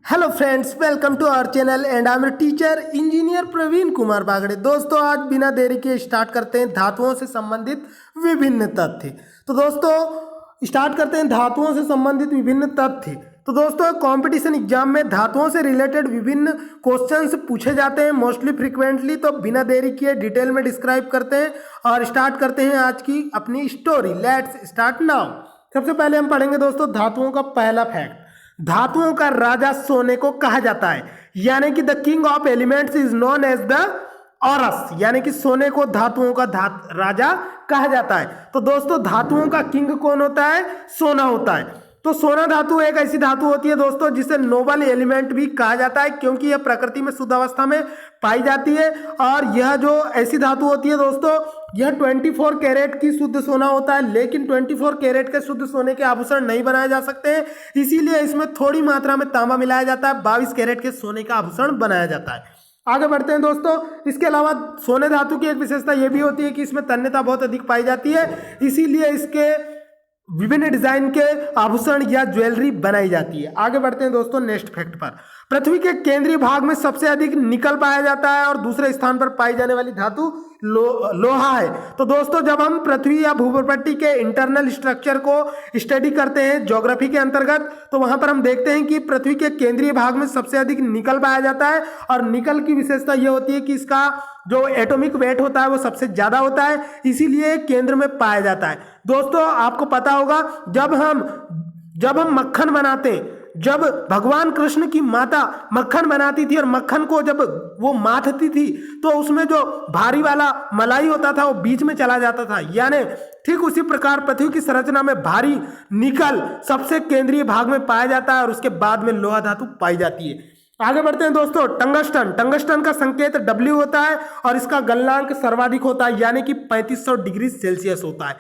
Hello friends, welcome to our channel and I am teacher engineer Praveen Kumar Bagde. दोस्तों, आज बिना देरी के स्टार्ट करते हैं धातुओं से संबंधित विभिन्न तथ्य। तो दोस्तों स्टार्ट करते हैं धातुओं से संबंधित विभिन्न तथ्य। तो दोस्तों, कंपटीशन एग्जाम में धातुओं से रिलेटेड विभिन्न क्वेश्चंस पूछे जाते हैं मोस्टली फ्रिक्वेंटली। तो बिना देरी किए डिटेल में डिस्क्राइब करते हैं और स्टार्ट करते हैं आज की अपनी स्टोरी। Let's start now. सबसे पहले हम पढ़ेंगे दोस्तों धातुओं का पहला फैक्ट। धातुओं का राजा सोने को कहा जाता है, यानी कि the king of elements is known as the aurum, यानी कि सोने को धातुओं का राजा कहा जाता है। तो दोस्तों, धातुओं का किंग कौन होता है? सोना होता है। तो सोना धातु एक ऐसी धातु होती है दोस्तों जिसे नोबल एलिमेंट भी कहा जाता है, क्योंकि यह प्रकृति में शुद्ध अवस्था में पाई जाती है। और यह जो ऐसी धातु होती है दोस्तों, यह 24 कैरेट की शुद्ध सोना होता है, लेकिन 24 कैरेट के शुद्ध सोने के आभूषण नहीं बनाए जा सकते हैं, इसीलिए इसमें थोड़ी मात्रा में तांबा मिलाया जाता है। 22 कैरेट के सोने का आभूषण बनाया जाता है। आगे बढ़ते हैं दोस्तों। इसके अलावा सोने धातु की एक विशेषता यह भी होती है कि इसमें तन्यता बहुत अधिक पाई जाती है, इसीलिए इसके विभिन्न डिजाइन के आभूषण या ज्वेलरी बनाई जाती है। आगे बढ़ते हैं दोस्तों नेक्स्ट फैक्ट पर। पृथ्वी के केंद्रीय भाग में सबसे अधिक निकल पाया जाता है और दूसरे स्थान पर पाई जाने वाली धातु लोहा है। तो दोस्तों, जब हम पृथ्वी या भूप्रपट्टी के इंटरनल स्ट्रक्चर को स्टडी करते हैं ज्योग्राफी के अंतर्गत, तो वहां पर हम देखते हैं कि पृथ्वी के केंद्रीय भाग में सबसे अधिक निकल पाया जाता है। और निकल की विशेषता यह होती है कि इसका जो एटॉमिक वेट होता है वो सबसे ज्यादा होता है, इसीलिए केंद्र में पाया जाता है। दोस्तों, आपको पता होगा जब हम मक्खन बनाते हैं, जब भगवान कृष्ण की माता मक्खन बनाती थी और मक्खन को जब वो माथती थी, तो उसमें जो भारी वाला मलाई होता था वो बीच में चला जाता था। यानी ठीक उसी प्रकार पृथ्वी की संरचना में भारी निकल सबसे केंद्रीय भाग में पाया जाता है और उसके बाद में लोहा धातु पाई जाती है। आगे बढ़ते हैं दोस्तों। टंगस्टन का संकेत W होता है और इसका गलनांक सर्वाधिक होता है, यानी कि 3500 डिग्री सेल्सियस होता है।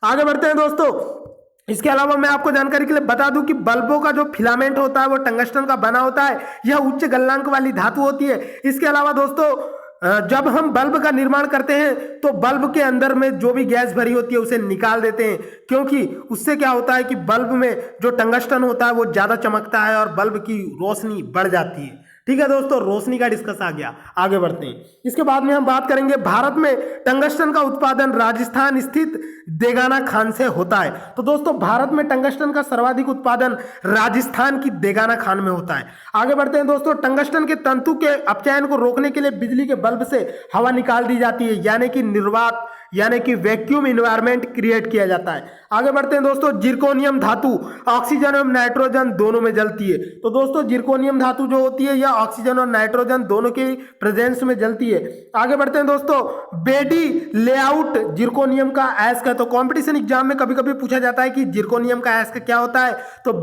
आगे बढ़ते हैं दोस्तों। इसके अलावा मैं आपको जानकारी के लिए बता दूं कि बल्बों का जो फिलामेंट होता है वो टंगस्टन का बना होता है। यह उच्च गलनांक वाली धातु होती है। इसके अलावा दोस्तों, जब हम बल्ब का निर्माण करते हैं तो बल्ब के अंदर में जो भी गैस भरी होती है उसे निकाल देते हैं, क्योंकि उससे क्या होता है कि बल्ब में जो टंगस्टन होता है वो ज्यादा चमकता है और बल्ब की रोशनी बढ़ जाती है। ठीक है दोस्तों, रोशनी का डिस्कस आ गया। आगे बढ़ते हैं। इसके बाद में हम बात करेंगे भारत में टंगस्टन का उत्पादन राजस्थान स्थित देगाना खान से होता है। तो दोस्तों, भारत में टंगस्टन का सर्वाधिक उत्पादन राजस्थान की देगाना खान में होता है। आगे बढ़ते हैं दोस्तों। टंगस्टन के तंतु के अपचयन को रोकने के लिए बिजली के बल्ब से हवा निकाल दी जाती है, यानी कि निर्वात यानी कि वैक्यूम इन्वायरमेंट क्रिएट किया जाता है। आगे बढ़ते हैं दोस्तों। जिरकोनियम धातु ऑक्सीजन और नाइट्रोजन दोनों में जलती है। तो दोस्तों, जिरकोनियम धातु जो होती है यह ऑक्सीजन और नाइट्रोजन दोनों के प्रेजेंस में जलती है। आगे बढ़ते हैं दोस्तों। बेडी लेआउट जिरकोनियम का अयस्क है। तो कंपटीशन एग्जाम में कभी कभी पूछा जाता है कि जिरकोनियम का अयस्क क्या होता है, तो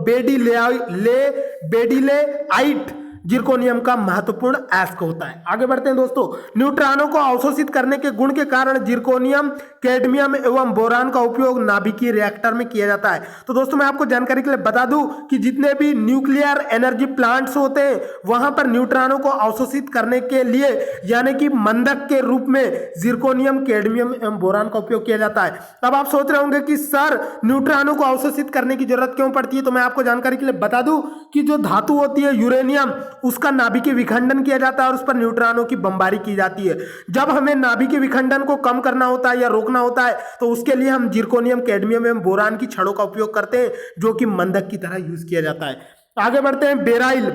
बेडिलेआइट जिरकोनियम का महत्वपूर्ण अयस्क होता है। आगे बढ़ते हैं दोस्तों। न्यूट्रॉनों को अवशोषित करने के गुण के कारण जिरकोनियम, कैडमियम एवं बोरान का उपयोग नाभिकीय रिएक्टर में किया जाता है। तो दोस्तों, मैं आपको जानकारी के लिए बता दूं कि जितने भी न्यूक्लियर एनर्जी प्लांट्स होते हैं वहां पर न्यूट्रॉनों को अवशोषित करने के लिए यानी कि मंदक के रूप में जिरकोनियम, कैडमियम एवं बोरान का उपयोग किया जाता है। अब आप सोच रहे होंगे कि सर न्यूट्रॉनों को अवशोषित करने की जरूरत क्यों पड़ती है, तो मैं आपको जानकारी के लिए बता दूं कि जो धातु होती है यूरेनियम, उसका नाभिकीय विखंडन किया जाता है और उस पर न्यूट्रॉनों की बमबारी की जाती है। जब हमें नाभिकीय विखंडन को कम करना होता है या रोकना होता है तो उसके लिए हम जिरकोनियम, कैडमियम एवं बोरान की छड़ों का उपयोग करते हैं, जो कि मंदक की तरह यूज किया जाता है। आगे बढ़ते हैं। बेराइल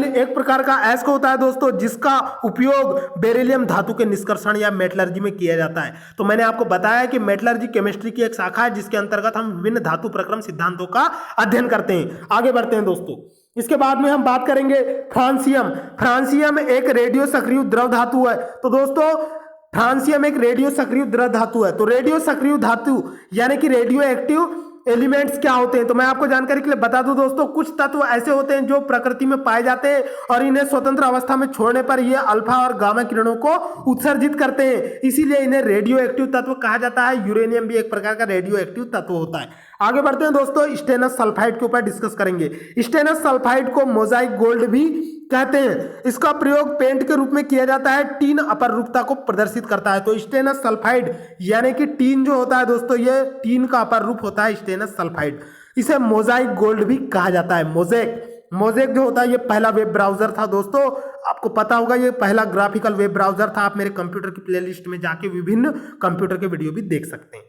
एक प्रकार का अयस्क होता है दोस्तों, जिसका उपयोग बेरिलियम धातु के निष्कर्षण या मेटलर्जी में किया जाता है। तो मैंने आपको बताया कि मेटलर्जी केमिस्ट्री की एक शाखा है जिसके अंतर्गत हम विभिन्न धातु प्रक्रम सिद्धांतों का अध्ययन करते हैं। आगे बढ़ते हैं दोस्तों। इसके बाद में हम बात करेंगे फ्रांसियम एक रेडियो सक्रिय द्रव धातु है। तो दोस्तों, फ्रांसियम एक रेडियो सक्रिय द्रव धातु है। तो रेडियो सक्रिय धातु यानी कि रेडियो एक्टिव एलिमेंट्स क्या होते हैं, तो मैं आपको जानकारी के लिए बता दूं दोस्तों, कुछ तत्व ऐसे होते हैं जो प्रकृति में पाए जाते हैं और इन्हें स्वतंत्र अवस्था में छोड़ने पर ये अल्फा और गामा किरणों को उत्सर्जित करते हैं, इसीलिए इन्हें रेडियो एक्टिव तत्व कहा जाता है। यूरेनियम भी एक प्रकार का रेडियो एक्टिव तत्व होता है। आगे बढ़ते हैं दोस्तों। स्टेनस सल्फाइड के ऊपर डिस्कस करेंगे। स्टेनस सल्फाइड को मोजाइक गोल्ड भी कहते हैं। इसका प्रयोग पेंट के रूप में किया जाता है, टीन अपरूपता को प्रदर्शित करता है। तो स्टेनस सल्फाइड यानी कि टीन जो होता है दोस्तों, ये टीन का अपर रूप होता है स्टेनस सल्फाइड। इसे मोजाइक गोल्ड भी कहा जाता है। मोज़ेक मोज़ेक जो होता है ये पहला वेब ब्राउज़र था दोस्तों, आपको पता होगा ये पहला ग्राफिकल वेब ब्राउज़र था। आप मेरे कंप्यूटर की प्लेलिस्ट में जाके विभिन्न कंप्यूटर के वीडियो भी देख सकते हैं।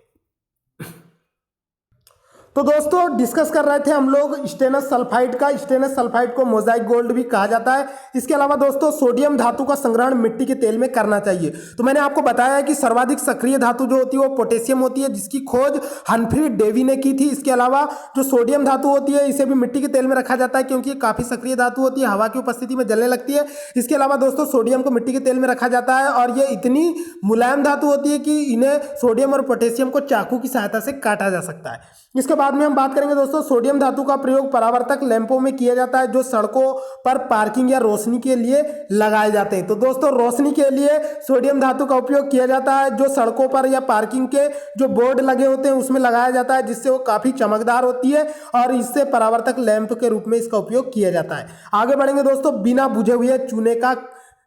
तो दोस्तों डिस्कस कर रहे थे हम लोग स्टेनस सल्फाइड का। स्टेनस सल्फाइड को मोजाइक गोल्ड भी कहा जाता है। इसके अलावा दोस्तों सोडियम धातु का संग्रहण मिट्टी के तेल में करना चाहिए। तो मैंने आपको बताया है कि सर्वाधिक सक्रिय धातु जो होती है वो पोटेशियम होती है, जिसकी खोज हम्फ्री डेवी ने की थी। इसके अलावा जो सोडियम धातु होती है इसे भी मिट्टी के तेल में रखा जाता है, क्योंकि ये काफी सक्रिय धातु होती है, हवा की उपस्थिति में जलने लगती है। इसके अलावा दोस्तों सोडियम को मिट्टी के तेल में रखा जाता है और ये इतनी मुलायम धातु होती है कि इन्हें सोडियम और पोटेशियम को चाकू की सहायता से काटा जा सकता है। इसके बाद में हम बात करेंगे दोस्तों सोडियम धातु का प्रयोग परावर्तक लैंपों में किया जाता है, जो सड़कों पर पार्किंग या रोशनी के लिए लगाए जाते हैं। तो दोस्तों रोशनी के लिए सोडियम धातु का उपयोग किया जाता है, जो सड़कों पर या पार्किंग के जो बोर्ड लगे होते हैं उसमें लगाया जाता है, जिससे वो काफी चमकदार होती है और इससे परावर्तक लैंप के रूप में इसका उपयोग किया जाता है। आगे बढ़ेंगे दोस्तों, बिना बुझे हुए चूने का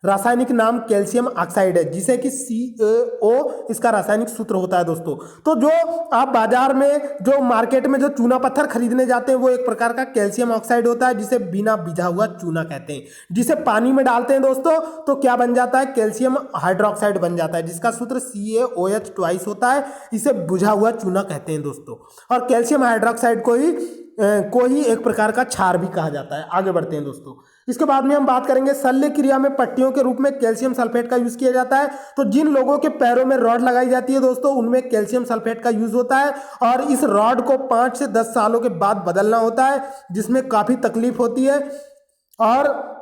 रासायनिक नाम कैल्शियम ऑक्साइड है, जिसे कि CaO इसका रासायनिक सूत्र होता है दोस्तों। तो जो आप बाजार में जो मार्केट में जो चूना पत्थर खरीदने जाते हैं वो एक प्रकार का कैल्शियम ऑक्साइड होता है, जिसे बिना भिजा हुआ चूना कहते हैं। जिसे पानी में डालते हैं दोस्तों तो क्या बन जाता है, कैल्शियम हाइड्रोक्साइड बन जाता है, जिसका सूत्र CaOH ट्वाइस होता है। इसे बुझा हुआ चूना कहते हैं दोस्तों। और कैल्शियम हाइड्रोक्साइड को ही एक प्रकार का क्षार भी कहा जाता है। आगे बढ़ते हैं दोस्तों। इसके बाद में हम बात करेंगे शल्य क्रिया में पट्टियों के रूप में कैल्शियम सल्फेट का यूज किया जाता है। तो जिन लोगों के पैरों में रॉड लगाई जाती है दोस्तों उनमें कैल्शियम सल्फेट का यूज होता है और इस रॉड को 5 से 10 सालों के बाद बदलना होता है, जिसमें काफी तकलीफ होती है। और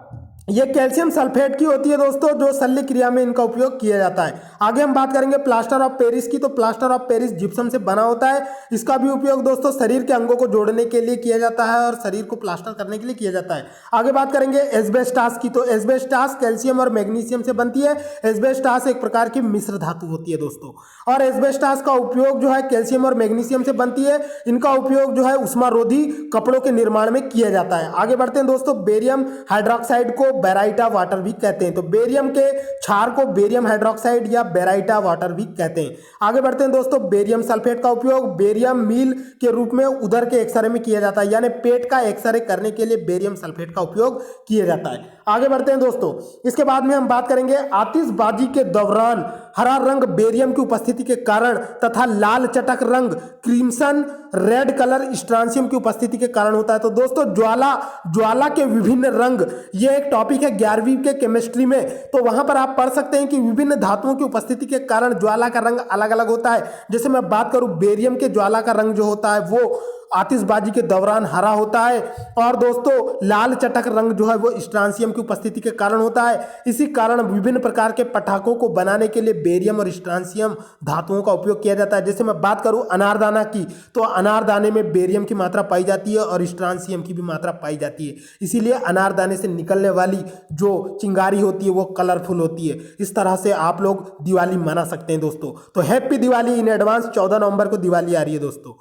ये कैल्शियम सल्फेट की होती है दोस्तों, जो शल्य क्रिया में इनका उपयोग किया जाता है। आगे हम बात करेंगे प्लास्टर ऑफ पेरिस की। तो प्लास्टर ऑफ पेरिस जिप्सम से बना होता है। इसका भी उपयोग दोस्तों शरीर के अंगों को जोड़ने के लिए किया जाता है और शरीर को प्लास्टर करने के लिए किया जाता है। आगे बात करेंगे एस्बेस्टास की। तो एस्बेस्टास कैल्शियम और मैग्नीशियम से बनती है। एस्बेस्टास एक प्रकार की मिश्र धातु होती है दोस्तों, और एस्बेस्टास का उपयोग जो है कैल्शियम और मैग्नीशियम से बनती है। इनका उपयोग जो है उष्मारोधी कपड़ों के निर्माण में किया जाता है। आगे बढ़ते हैं दोस्तों, बेरियम हाइड्रोक्साइड को बेराइटा वाटर भी कहते हैं। तो बेरियम के क्षार को बेरियम हाइड्रोक्साइड या बेराइटा वाटर भी कहते हैं। आगे बढ़ते हैं दोस्तों, बेरियम सल्फेट का उपयोग बेरियम मील के रूप में उदर के एक्सरे में किया जाता है, यानी पेट का एक्सरे करने के लिए बेरियम सल्फेट का उपयोग किया जाता है। आगे बढ़ते हैं दोस्तों। इसके बाद में हम बात करेंगे आतिशबाजी के दौरान हरा रंग बेरियम की उपस्थिति के कारण तथा लाल चटक रंग क्रिम्सन रेड कलर स्ट्रांसियम की उपस्थिति के कारण होता है। तो दोस्तों ज्वाला के विभिन्न रंग, ये एक टॉपिक है 11वीं के केमिस्ट्री में। तो वहां पर आप पढ़ सकते हैं कि विभिन्न धातुओं की उपस्थिति के कारण ज्वाला का रंग अलग अलग होता है। जैसे मैं बात करूं बेरियम के ज्वाला का रंग जो होता है वो आतिशबाजी के दौरान हरा होता है, और दोस्तों लाल चटक रंग जो है वो स्ट्रांसियम की उपस्थिति के कारण होता है। इसी कारण विभिन्न प्रकार के पटाखों को बनाने के लिए बेरियम और स्ट्रांसियम धातुओं का उपयोग किया जाता है। जैसे मैं बात करूं अनारदाना की, तो अनारदाने में बेरियम की मात्रा पाई जाती है और स्ट्रांसियम की भी मात्रा पाई जाती है। इसीलिए अनारदाने से निकलने वाली जो चिंगारी होती है वो कलरफुल होती है। इस तरह से आप लोग दिवाली मना सकते हैं दोस्तों। तो हैप्पी दिवाली इन एडवांस। 14 नवंबर को दिवाली आ रही है दोस्तों,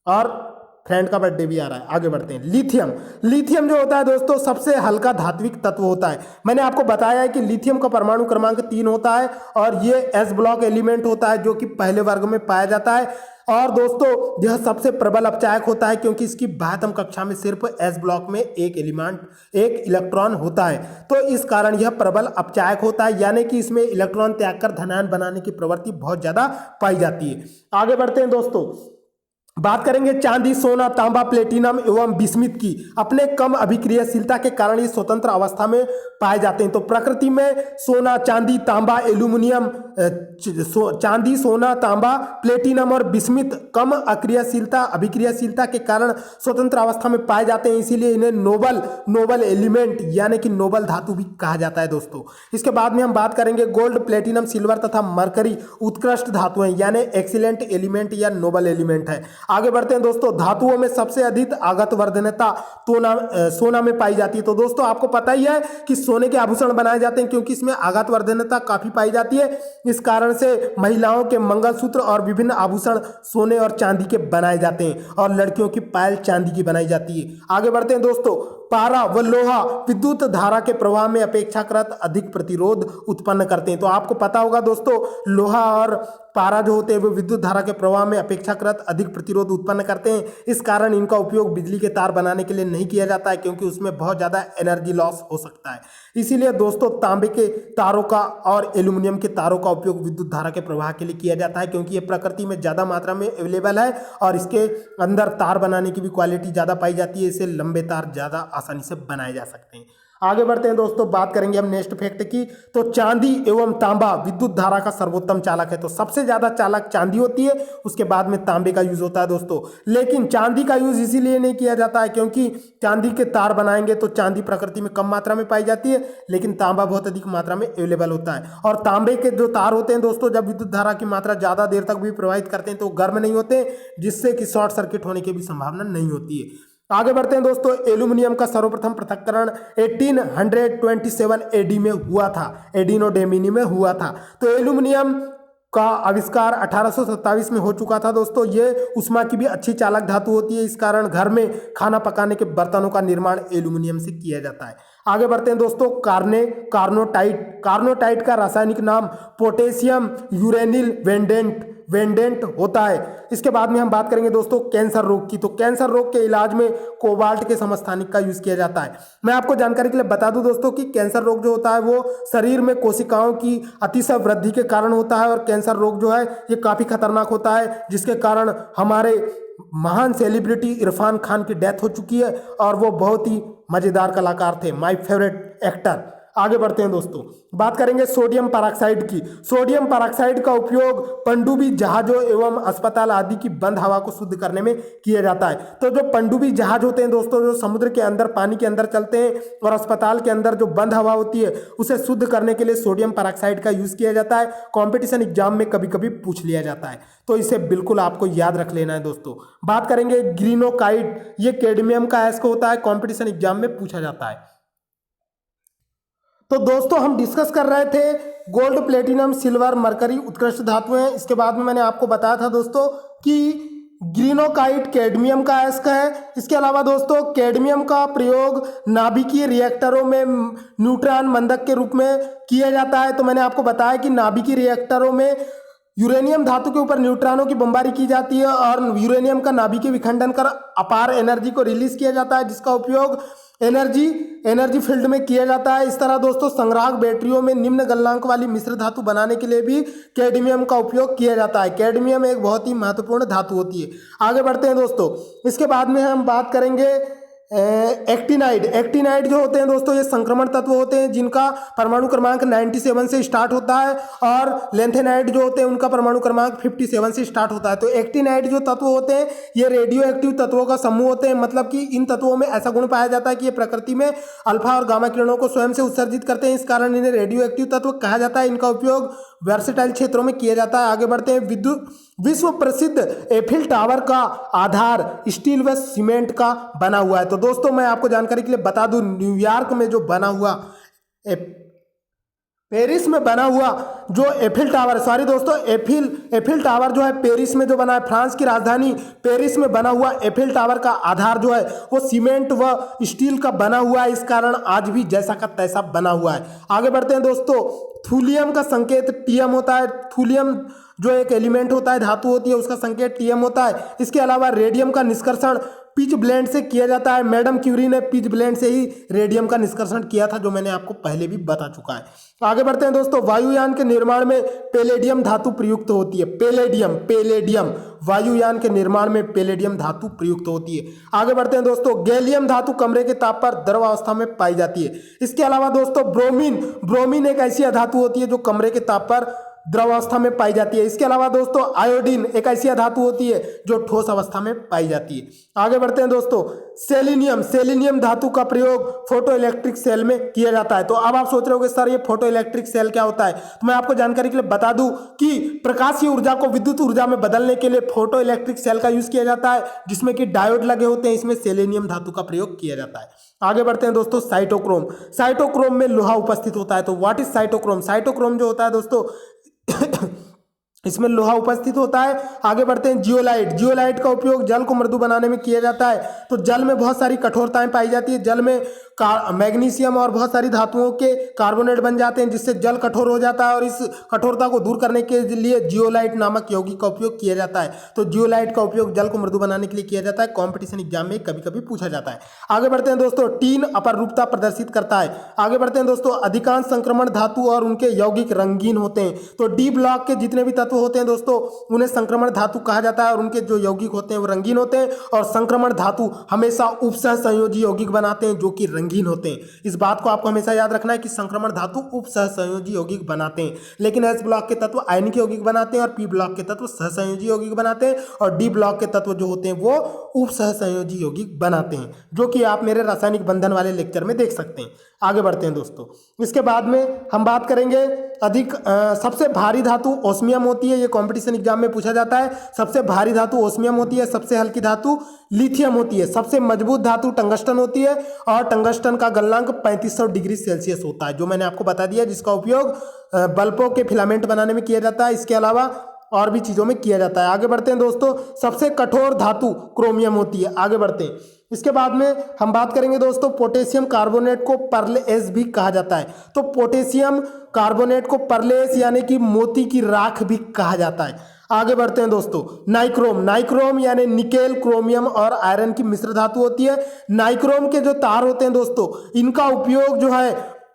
और फ्रेंड का बर्थडे भी आ रहा है। आगे बढ़ते हैं, लिथियम जो होता है दोस्तों सबसे हल्का धात्विक तत्व होता है। मैंने आपको बताया है कि लिथियम का परमाणु क्रमांक 3 होता है और ये एस ब्लॉक एलिमेंट होता है, जो कि पहले वर्ग में पाया जाता है। और दोस्तों यह सबसे प्रबल अपचायक होता है, क्योंकि इसकी बाह्यतम कक्षा में सिर्फ एस ब्लॉक में एक इलेक्ट्रॉन होता है। तो इस कारण यह प्रबल अपचायक होता है, यानी कि इसमें इलेक्ट्रॉन त्याग कर धनायन बनाने की प्रवृत्ति बहुत ज्यादा पाई जाती है। आगे बढ़ते हैं दोस्तों, बात करेंगे चांदी, सोना, तांबा, प्लेटिनम एवं बिस्मित की। अपने कम अभिक्रियाशीलता के कारण ये स्वतंत्र अवस्था में पाए जाते हैं। तो प्रकृति में सोना, चांदी, तांबा, एल्यूमिनियम, चांदी, सोना, तांबा, प्लेटिनम और बिस्मित कम अभिक्रियाशीलता के कारण स्वतंत्र अवस्था में पाए जाते हैं। इसीलिए इन्हें नोबल एलिमेंट यानी कि नोबल धातु भी कहा जाता है दोस्तों। इसके बाद में हम बात करेंगे गोल्ड, प्लेटिनम, सिल्वर तथा मरकरी उत्कृष्ट धातुएं यानी एक्सीलेंट एलिमेंट या नोबल एलिमेंट है। आगे बढ़ते हैं दोस्तों, धातुओं में सबसे अधिक आगत वर्धनता सोना में पाई जाती है। तो दोस्तों आपको पता ही है कि सोने के आभूषण बनाए जाते हैं, क्योंकि इसमें आगत वर्धनता काफी पाई जाती है। इस कारण से महिलाओं के मंगलसूत्र और विभिन्न आभूषण सोने और चांदी के बनाए जाते हैं, और लड़कियों की पायल चांदी की बनाई जाती है। आगे बढ़ते हैं दोस्तों, पारा व लोहा विद्युत धारा के प्रवाह में अपेक्षाकृत अधिक प्रतिरोध उत्पन्न करते हैं। तो आपको पता होगा दोस्तों, लोहा और पारा जो होते हैं वो विद्युत धारा के प्रवाह में अपेक्षाकृत अधिक प्रतिरोध उत्पन्न करते हैं। इस कारण इनका उपयोग बिजली के तार बनाने के लिए नहीं किया जाता है, क्योंकि उसमें बहुत ज़्यादा एनर्जी लॉस हो सकता है। इसीलिए दोस्तों तांबे के तारों का और एल्यूमिनियम के तारों का उपयोग विद्युत धारा के प्रवाह के लिए किया जाता है, क्योंकि ये प्रकृति में ज़्यादा मात्रा में अवेलेबल है और इसके अंदर तार बनाने की भी क्वालिटी ज़्यादा पाई जाती है। इससे लंबे तार ज़्यादा आसानी से बनाए जा सकते हैं। आगे बढ़ते हैं दोस्तों, बात करेंगे हम नेक्स्ट फैक्ट की। तो चांदी एवं तांबा विद्युत धारा का सर्वोत्तम चालक है। तो सबसे ज्यादा चालक चांदी होती है, उसके बाद में तांबे का यूज होता है दोस्तों। लेकिन चांदी का यूज इसीलिए नहीं किया जाता है क्योंकि चांदी के तार बनाएंगे तो चांदी प्रकृति में कम मात्रा में पाई जाती है, लेकिन तांबा बहुत अधिक मात्रा में अवेलेबल होता है। और तांबे के जो तार होते हैं दोस्तों, जब विद्युत धारा की मात्रा ज्यादा देर तक भी प्रवाहित करते हैं तो गर्म नहीं होते, जिससे कि शॉर्ट सर्किट होने की भी संभावना नहीं होती है। आगे बढ़ते हैं दोस्तों, एल्यूमिनियम का सर्वप्रथम पृथक्करण 1827 एडी में हुआ था, एडिनो डेमिनी में हुआ था। तो एल्यूमिनियम का आविष्कार 1827 में हो चुका था दोस्तों। ये ऊष्मा की भी अच्छी चालक धातु होती है, इस कारण घर में खाना पकाने के बर्तनों का निर्माण एल्यूमिनियम से किया जाता है। आगे बढ़ते हैं दोस्तों, कार्नोटाइट का रासायनिक नाम पोटेशियम यूरेनिल वेंडेंट होता है। इसके बाद में हम बात करेंगे दोस्तों कैंसर रोग की। तो कैंसर रोग के इलाज में कोबाल्ट के समस्थानिक का यूज किया जाता है। मैं आपको जानकारी के लिए बता दूं दोस्तों कि कैंसर रोग जो होता है वो शरीर में कोशिकाओं की अतिशय वृद्धि के कारण होता है, और कैंसर रोग जो है ये काफी खतरनाक होता है, जिसके कारण हमारे महान सेलिब्रिटी इरफान खान की डेथ हो चुकी है, और वो बहुत ही मजेदार कलाकार थे, माय फेवरेट एक्टर। आगे बढ़ते हैं दोस्तों, बात करेंगे सोडियम पेरोक्साइड की। सोडियम पेरोक्साइड का उपयोग पनडुब्बी जहाजों एवं अस्पताल आदि की बंद हवा को शुद्ध करने में किया जाता है। तो जो पनडुब्बी जहाज होते हैं दोस्तों, जो समुद्र के अंदर पानी के अंदर चलते हैं, और अस्पताल के अंदर जो बंद हवा होती है उसे शुद्ध करने के लिए सोडियम पेरोक्साइड का यूज किया जाता है। कॉम्पिटिशन एग्जाम में कभी कभी पूछ लिया जाता है, तो इसे बिल्कुल आपको याद रख लेना है दोस्तों। बात करेंगे ग्रीनोकाइट, ये कैडमियम का अयस्क होता है, कॉम्पिटिशन एग्जाम में पूछा जाता है। तो दोस्तों हम डिस्कस कर रहे थे गोल्ड, प्लेटिनम, सिल्वर, मरकरी उत्कृष्ट धातुएं हैं। इसके बाद में मैंने आपको बताया था दोस्तों कि ग्रीनोकाइट कैडमियम का अयस्क है। इसके अलावा दोस्तों कैडमियम का प्रयोग नाभिकीय रिएक्टरों में न्यूट्रॉन मंदक के रूप में किया जाता है। तो मैंने आपको बताया कि नाभिकीय रिएक्टरों में यूरेनियम धातु के ऊपर न्यूट्रॉनों की बमबारी की जाती है, और यूरेनियम का नाभिकीय विखंडन कर अपार एनर्जी को रिलीज किया जाता है, जिसका उपयोग एनर्जी फील्ड में किया जाता है। इस तरह दोस्तों संग्राहक बैटरियों में निम्न गलनांक वाली मिश्र धातु बनाने के लिए भी कैडमियम का उपयोग किया जाता है। कैडमियम एक बहुत ही महत्वपूर्ण धातु होती है। आगे बढ़ते हैं दोस्तों, इसके बाद में हम बात करेंगे एक्टिनाइड जो होते हैं दोस्तों, ये संक्रमण तत्व होते हैं जिनका परमाणु क्रमांक 97 से स्टार्ट होता है, और लेंथेनाइड जो होते हैं उनका परमाणु क्रमांक 57 से स्टार्ट होता है। तो एक्टिनाइड जो तत्व होते हैं ये रेडियो एक्टिव तत्वों का समूह होते हैं, मतलब कि इन तत्वों में ऐसा गुण पाया जाता है कि ये प्रकृति में अल्फा और गामा किरणों को स्वयं से उत्सर्जित करते हैं, इस कारण इन्हें रेडियो एक्टिव तत्व कहा जाता है। इनका उपयोग वर्सेटाइल क्षेत्रों में किया जाता है। आगे बढ़ते हैं, विश्व प्रसिद्ध एफिल टावर का आधार स्टील व सीमेंट का बना हुआ है। तो दोस्तों मैं आपको जानकारी के लिए बता दूं, न्यूयॉर्क में जो बना हुआ, पेरिस में बना हुआ जो एफिल टावर, सॉरी दोस्तों, एफिल टावर जो है पेरिस में जो बना है, फ्रांस की राजधानी पेरिस में बना हुआ एफिल टावर का आधार जो है वो सीमेंट व स्टील का बना हुआ है, इस कारण आज भी जैसा का तैसा बना हुआ है। आगे बढ़ते हैं दोस्तों, थूलियम का संकेत टीएम होता है। थूलियम जो एक एलिमेंट होता है, धातु होती है, उसका संकेत टीएम होता है। इसके अलावा रेडियम का निष्कर्षण पिच ब्लेंड से किया जाता है। मैडम क्यूरी ने पिच ब्लेंड से ही रेडियम का निष्कर्षण किया था, जो मैंने आपको पहले भी बता चुका है। आगे बढ़ते हैं दोस्तों, वायुयान के निर्माण में पैलेडियम धातु प्रयुक्त होती है। पैलेडियम वायुयान के निर्माण में पैलेडियम धातु प्रयुक्त होती है। आगे बढ़ते हैं दोस्तों, गैलियम धातु कमरे के ताप पर द्रव अवस्था में पाई जाती है। इसके अलावा दोस्तों ब्रोमीन एक ऐसी धातु होती है जो कमरे के ताप पर द्रव अवस्था में पाई जाती है। इसके अलावा दोस्तों आयोडीन एक ऐसी धातु होती है जो ठोस अवस्था में पाई जाती है। आगे बढ़ते हैं दोस्तों, सेलिनियम धातु का प्रयोग फोटो इलेक्ट्रिक सेल में किया जाता है। तो अब आप सोच रहे होंगे सर ये फोटो इलेक्ट्रिक सेल क्या होता है, तो मैं आपको जानकारी के लिए बता दूं कि प्रकाशीय ऊर्जा को विद्युत ऊर्जा में बदलने के लिए फोटो इलेक्ट्रिक सेल का यूज किया जाता है, जिसमें कि डायोड लगे होते हैं, इसमें सेलेनियम धातु का प्रयोग किया जाता है। आगे बढ़ते हैं दोस्तों, साइटोक्रोम में लोहा उपस्थित होता है। तो व्हाट इज साइटोक्रोम? साइटोक्रोम जो होता है दोस्तों इसमें लोहा उपस्थित होता है। आगे बढ़ते हैं, जियोलाइट। जियोलाइट का उपयोग जल को मृदु बनाने में किया जाता है। तो जल में बहुत सारी कठोरताएं पाई जाती है। जल में मैग्नीशियम और बहुत सारी धातुओं के कार्बोनेट बन जाते हैं, जिससे जल कठोर हो जाता है और इस कठोरता को दूर करने के लिए जियोलाइट नामक यौगिक का उपयोग किया जाता है। तो जियोलाइट का उपयोग जल को मृदु बनाने के लिए किया जाता है। कॉम्पिटिशन एग्जाम में कभी कभी पूछा जाता है। आगे बढ़ते हैं दोस्तों, टीन अपरूपता प्रदर्शित करता है। आगे बढ़ते हैं दोस्तों, अधिकांश संक्रमण धातु और उनके यौगिक रंगीन होते हैं। तो डी ब्लॉक के जितने भी तत्व होते हैं दोस्तों, उन्हें संक्रमण धातु कहा जाता है और उनके जो यौगिक होते हैं वो रंगीन होते हैं। और संक्रमण धातु हमेशा उपसह संयोजी यौगिक बनाते हैं जो कि रंगीन होते हैं। इस बात को आपको हमेशा याद रखना है कि संक्रमण धातु उपसह संयोजी यौगिक बनाते हैं, लेकिन एस ब्लॉक के तत्व आयनिक यौगिक बनाते हैं और पी ब्लॉक के तत्व सहसंयोजी यौगिक बनाते हैं और डी ब्लॉक के तत्व जो होते हैं वो उपसह संयोजी यौगिक बनाते हैं, जो कि आप मेरे रासायनिक बंधन वाले लेक्चर में देख सकते हैं। आगे बढ़ते हैं दोस्तों, इसके बाद में हम बात करेंगे सबसे भारी धातु ओस्मियम होती है। ये कंपटीशन एग्जाम में पूछा जाता है। सबसे भारी धातु ओस्मियम होती है, सबसे हल्की धातु लिथियम होती है, सबसे मजबूत धातु टंगस्टन होती है और टंगस्टन का गलनांक 3500 डिग्री सेल्सियस होता है, जो मैंने आपको बता दिया, जिसका उपयोग बल्बों के फिलामेंट बनाने में किया जाता है। इसके अलावा और भी चीज़ों में किया जाता है। आगे बढ़ते हैं दोस्तों, सबसे कठोर धातु क्रोमियम होती है। आगे बढ़ते हैं, इसके बाद में हम बात करेंगे दोस्तों, पोटेशियम कार्बोनेट को पर्लेस भी कहा जाता है। तो पोटेशियम कार्बोनेट को पर्लेस यानी कि मोती की राख भी कहा जाता है। आगे बढ़ते हैं दोस्तों, नाइक्रोम। नाइक्रोम यानी निकेल, क्रोमियम और आयरन की मिश्र धातु होती है। नाइक्रोम के जो तार होते हैं दोस्तों, इनका उपयोग जो है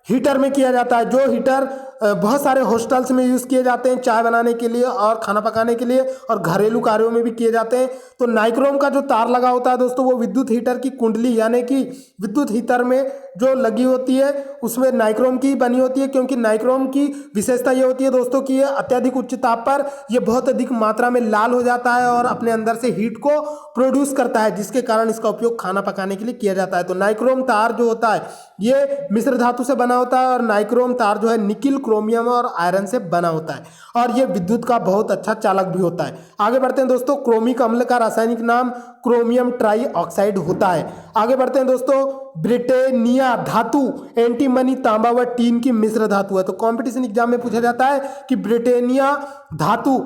हीटर में किया जाता है। जो हीटर बहुत सारे हॉस्टल्स में यूज़ किए जाते हैं, चाय बनाने के लिए और खाना पकाने के लिए और घरेलू कार्यों में भी किए जाते हैं। तो नाइक्रोम का जो तार लगा होता है दोस्तों, वो विद्युत हीटर की कुंडली यानी कि विद्युत हीटर में जो लगी होती है उसमें नाइक्रोम की बनी होती है, क्योंकि नाइक्रोम की विशेषता ये होती है दोस्तों कि ये अत्यधिक उच्च ताप पर ये बहुत अधिक मात्रा में लाल हो जाता है और अपने अंदर से हीट को प्रोड्यूस करता है, जिसके कारण इसका उपयोग खाना पकाने के लिए किया जाता है। तो नाइक्रोम तार जो होता है ये मिश्र धातु से बना होता है और नाइक्रोम तार जो है निकिल, क्रोमियम और आयरन से बना होता है और ये विद्युत का बहुत अच्छा चालक भी होता है। आगे बढ़ते हैं दोस्तों, क्रोमिक अम्ल का रासायनिक नाम क्रोमियम ट्राई ऑक्साइड होता है। आगे बढ़ते हैं दोस्तों, ब्रिटेनिया धातु एंटीमनी, तांबा व टीन की मिश्र धातु है। तो कंपटीशन एग्जाम में पूछा जाता है कि ब्रिटेनिया धातु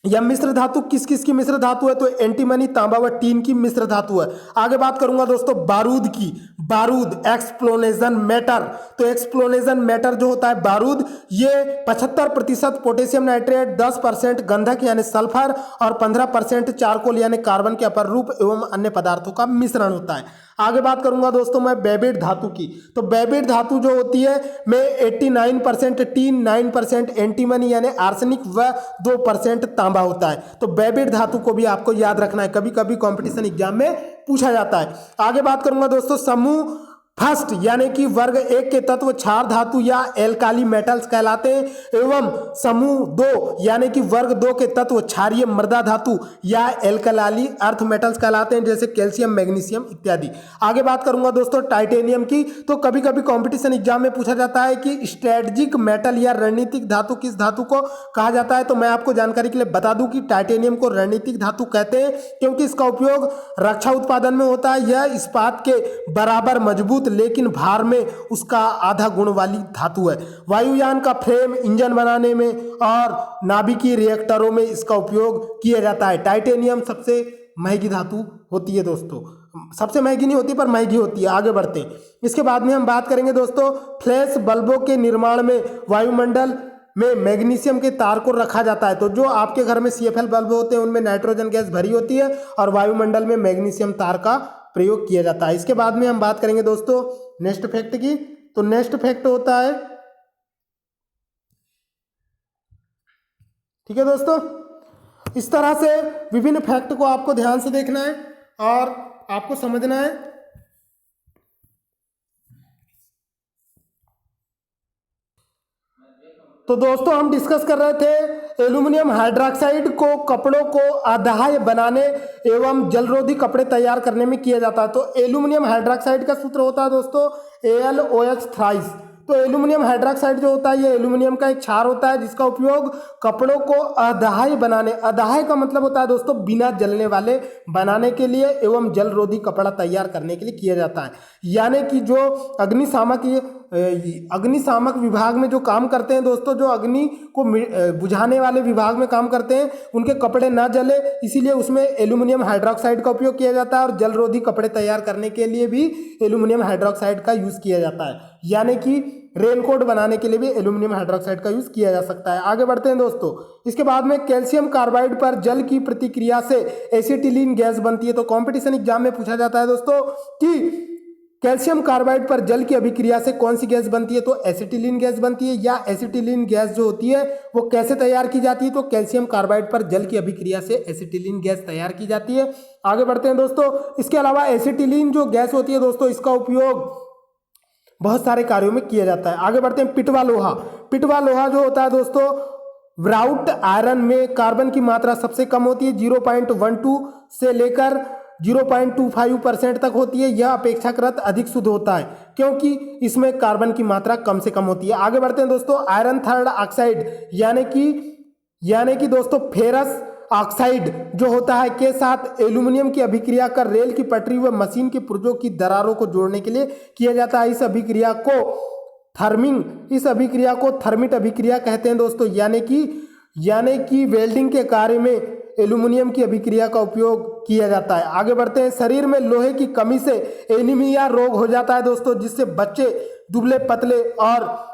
या मिश्र धातु किस किस की मिश्र धातु है। तो एंटीमनी, तांबा व टीन की मिश्र धातु है। आगे बात करूंगा दोस्तों बारूद की। बारूद एक्सप्लोनेशन मैटर। तो एक्सप्लोनेशन मैटर जो होता है बारूद, ये 75% पोटेशियम नाइट्रेट, 10% गंधक यानी सल्फर और 15% चारकोल यानी कार्बन के अपर रूप एवं अन्य पदार्थों का मिश्रण होता है। आगे बात करूंगा दोस्तों मैं बेबिड धातु की। तो बेबिड धातु जो होती है में 89% टीन, 9% एंटीमनी यानी आर्सेनिक व 2% तांबा होता है। तो बेबिड धातु को भी आपको याद रखना है, कभी कभी कंपटीशन एग्जाम में पूछा जाता है। आगे बात करूंगा दोस्तों समूह फर्स्ट यानी कि वर्ग 1 के तत्व क्षार धातु या एल्काली मेटल्स कहलाते हैं एवं समूह 2 यानी कि वर्ग 2 के तत्व क्षारीय मृदा धातु या एल्कलाली अर्थ मेटल्स कहलाते हैं, जैसे कैल्शियम, मैग्नीशियम इत्यादि। आगे बात करूंगा दोस्तों टाइटेनियम की। तो कभी कभी कंपटीशन एग्जाम में पूछा जाता है कि स्ट्रेटजिक मेटल या रणनीतिक धातु किस धातु को कहा जाता है। तो मैं आपको जानकारी के लिए बता दूं कि टाइटेनियम को रणनीतिक धातु कहते हैं, क्योंकि इसका उपयोग रक्षा उत्पादन में होता है। यह इस्पात के बराबर मजबूत लेकिन भार में उसका आधा गुण वाली धातु है। वायुयान का फ्रेम, इंजन बनाने में और नाभिकीय रिएक्टरों में इसका उपयोग किया जाता है। टाइटेनियम सबसे महंगी धातु होती है दोस्तों, सबसे महंगी नहीं होती पर महंगी होती है। आगे बढ़ते हैं, इसके बाद में हम बात करेंगे दोस्तों फ्लैश बल्बों के निर्माण में वायुमंडल में मैग्नीशियम के तार को रखा जाता है। तो जो आपके घर में CFL बल्ब होते हैं उनमें नाइट्रोजन गैस भरी होती है और वायुमंडल में मैग्नीशियम तार का प्रयोग किया जाता है। इसके बाद में हम बात करेंगे दोस्तों नेक्स्ट फैक्ट की। तो नेक्स्ट फैक्ट होता है, ठीक है दोस्तों, इस तरह से विभिन्न फैक्ट को आपको ध्यान से देखना है और आपको समझना है। तो दोस्तों हम डिस्कस कर रहे थे एल्यूमिनियम हाइड्रोक्साइड को कपड़ों को अदाह्य बनाने एवं जलरोधी कपड़े तैयार करने में किया जाता है। तो एल्यूमिनियम हाइड्रोक्साइड का सूत्र होता है दोस्तों AlOH थ्राइस। तो एल्यूमिनियम हाइड्रोक्साइड जो होता है ये एल्यूमिनियम का एक क्षार होता है जिसका उपयोग कपड़ों को अदाह्य बनाने, अदाह्य का मतलब होता है दोस्तों बिना जलने वाले बनाने के लिए एवं जलरोधी कपड़ा तैयार करने के लिए किया जाता है। यानी कि जो अग्निशामक अग्निशामक विभाग में जो काम करते हैं दोस्तों, जो अग्नि को बुझाने वाले विभाग में काम करते हैं, उनके कपड़े ना जले, इसीलिए उसमें एल्यूमिनियम हाइड्रोक्साइड का उपयोग किया जाता है। और जलरोधी कपड़े तैयार करने के लिए भी एल्यूमिनियम हाइड्रोक्साइड का यूज़ किया जाता है, यानी कि रेनकोट बनाने के लिए भी एल्यूमिनियम हाइड्रोक्साइड का यूज़ किया जा सकता है। आगे बढ़ते हैं दोस्तों। इसके बाद में कैल्शियम कार्बाइड पर जल की प्रतिक्रिया से एसिटिलीन गैस बनती है। तो कॉम्पिटिशन एग्जाम में पूछा जाता है दोस्तों कि कैल्शियम कार्बाइड पर जल की अभिक्रिया से कौन सी गैस बनती है, तो एसिटिलीन गैस बनती है। या एसिटिलीन गैस जो होती है वो कैसे तैयार की जाती है, तो कैल्शियम कार्बाइड पर जल की अभिक्रिया से एसिटिलीन गैस तैयार की जाती है। आगे बढ़ते हैं दोस्तों। इसके अलावा एसिटिलीन जो गैस होती है दोस्तों, इसका उपयोग बहुत सारे कार्यों में किया जाता है। आगे बढ़ते हैं। पिटवा लोहा। पिटवा लोहा जो होता है दोस्तों, व्राउट आयरन में कार्बन की मात्रा सबसे कम होती है, 0.12 से लेकर 0.25% तक होती है। यह अपेक्षाकृत अधिक शुद्ध होता है क्योंकि इसमें कार्बन की मात्रा कम से कम होती है। आगे बढ़ते हैं दोस्तों। आयरन थर्ड ऑक्साइड यानी कि दोस्तों फेरस ऑक्साइड जो होता है के साथ एल्यूमिनियम की अभिक्रिया कर रेल की पटरी व मशीन के पुर्जों की दरारों को जोड़ने के लिए किया जाता है। इस अभिक्रिया को थर्मिट अभिक्रिया कहते हैं दोस्तों, यानी कि वेल्डिंग के कार्य में एल्यूमिनियम की अभिक्रिया का उपयोग किया जाता है। आगे बढ़ते हैं। शरीर में लोहे की कमी से एनीमिया रोग हो जाता है दोस्तों, जिससे बच्चे दुबले पतले और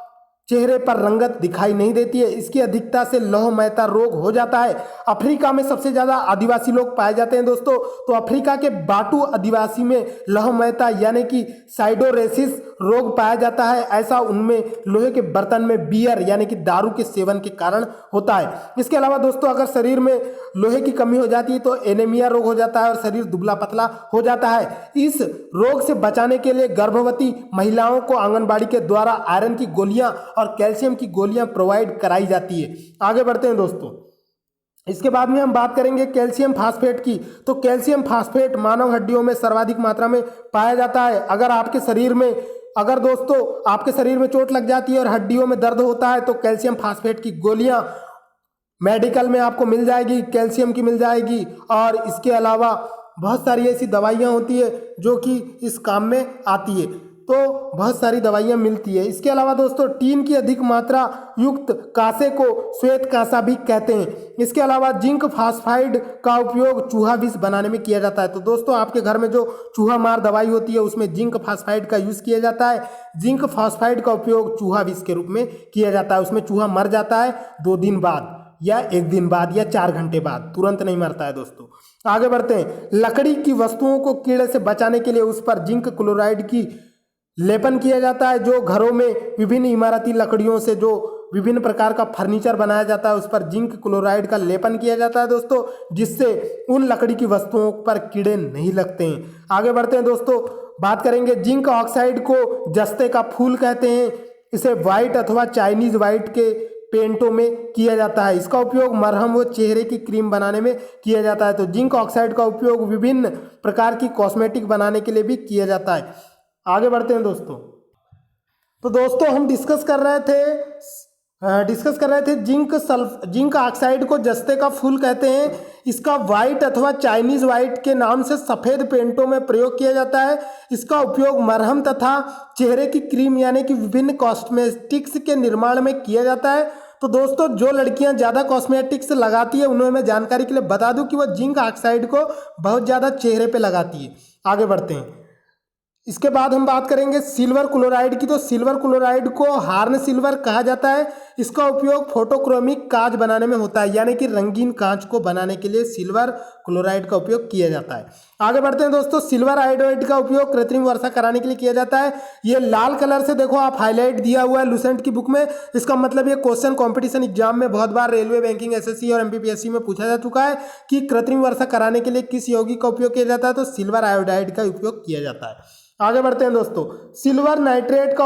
चेहरे पर रंगत दिखाई नहीं देती है। इसकी अधिकता से लौहमयता रोग हो जाता है। अफ्रीका में सबसे ज्यादा आदिवासी लोग पाए जाते हैं दोस्तों, तो अफ्रीका के बाटू आदिवासी में लौहमयता यानी कि साइडोरेसिस रोग पाया जाता है। ऐसा उनमें लोहे के बर्तन में बियर यानी कि दारू के सेवन के कारण होता है। इसके अलावा दोस्तों अगर शरीर में लोहे की कमी हो जाती है तो एनीमिया रोग हो जाता है और शरीर दुबला पतला हो जाता है। इस रोग से बचाने के लिए गर्भवती महिलाओं को आंगनबाड़ी के द्वारा आयरन की गोलियां और कैल्शियम की गोलियां प्रोवाइड कराई जाती है। आगे बढ़ते हैं दोस्तों। इसके बाद में हम बात करेंगे कैल्शियम फास्फेट की। तो कैल्शियम फास्फेट मानव हड्डियों में सर्वाधिक मात्रा में पाया जाता है। अगर दोस्तों आपके शरीर में चोट लग जाती है और हड्डियों में दर्द होता है तो कैल्शियम फास्फेट की गोलियां मेडिकल में आपको मिल जाएगी, कैल्शियम की मिल जाएगी। और इसके अलावा बहुत सारी ऐसी दवाइयां होती है जो कि इस काम में आती है, तो बहुत सारी दवाइयां मिलती है। इसके अलावा दोस्तों टीन की अधिक मात्रा युक्त कांसे को श्वेत कांसा भी कहते हैं। इसके अलावा जिंक फास्फाइड का उपयोग चूहा विष बनाने में किया जाता है। तो दोस्तों आपके घर में जो चूहा मार दवाई होती है उसमें जिंक फास्फाइड का यूज़ किया जाता है। जिंक फास्फाइड का उपयोग चूहा विष के रूप में किया जाता है। उसमें चूहा मर जाता है 2 दिन बाद या 1 दिन बाद या 4 घंटे बाद, तुरंत नहीं मरता है दोस्तों। आगे बढ़ते हैं। लकड़ी की वस्तुओं को कीड़े से बचाने के लिए उस पर जिंक क्लोराइड की लेपन किया जाता है। जो घरों में विभिन्न इमारती लकड़ियों से जो विभिन्न प्रकार का फर्नीचर बनाया जाता है उस पर जिंक क्लोराइड का लेपन किया जाता है दोस्तों, जिससे उन लकड़ी की वस्तुओं पर कीड़े नहीं लगते हैं। आगे बढ़ते हैं दोस्तों। बात करेंगे जिंक ऑक्साइड को जस्ते का फूल कहते हैं। इसे व्हाइट अथवा चाइनीज व्हाइट के पेंटों में किया जाता है। इसका उपयोग मरहम व चेहरे की क्रीम बनाने में किया जाता है। तो जिंक ऑक्साइड का उपयोग विभिन्न प्रकार की कॉस्मेटिक बनाने के लिए भी किया जाता है। आगे बढ़ते हैं दोस्तों। तो दोस्तों हम डिस्कस कर रहे थे जिंक ऑक्साइड को जस्ते का फूल कहते हैं। इसका व्हाइट अथवा चाइनीज व्हाइट के नाम से सफ़ेद पेंटों में प्रयोग किया जाता है। इसका उपयोग मरहम तथा चेहरे की क्रीम यानी कि विभिन्न कॉस्मेटिक्स के निर्माण में किया जाता है। तो दोस्तों जो लड़कियां ज़्यादा कॉस्मेटिक्स लगाती है उन्हें मैं जानकारी के लिए बता दूं कि वह जिंक ऑक्साइड को बहुत ज़्यादा चेहरे पे लगाती है। आगे बढ़ते हैं। इसके बाद हम बात करेंगे सिल्वर क्लोराइड की। तो सिल्वर क्लोराइड को हार्न सिल्वर कहा जाता है। इसका उपयोग फोटोक्रोमिक कांच बनाने में होता है, यानी कि रंगीन कांच को बनाने के लिए सिल्वर क्लोराइड का उपयोग किया जाता है। आगे बढ़ते हैं दोस्तों। सिल्वर आयोडाइड का उपयोग कृत्रिम वर्षा कराने के लिए किया जाता है। ये लाल कलर से देखो आप हाईलाइट दिया हुआ है लुसेंट की बुक में। इसका मतलब ये क्वेश्चन कॉम्पिटिशन एग्जाम में बहुत बार रेलवे, बैंकिंग, एसएससी और एमपीपीएससी में पूछा जा चुका है कि कृत्रिम वर्षा कराने के लिए किस यौगिक का उपयोग किया जाता है, तो सिल्वर आयोडाइड का उपयोग किया जाता है। आगे बढ़ते हैं दोस्तों। सिल्वर नाइट्रेट का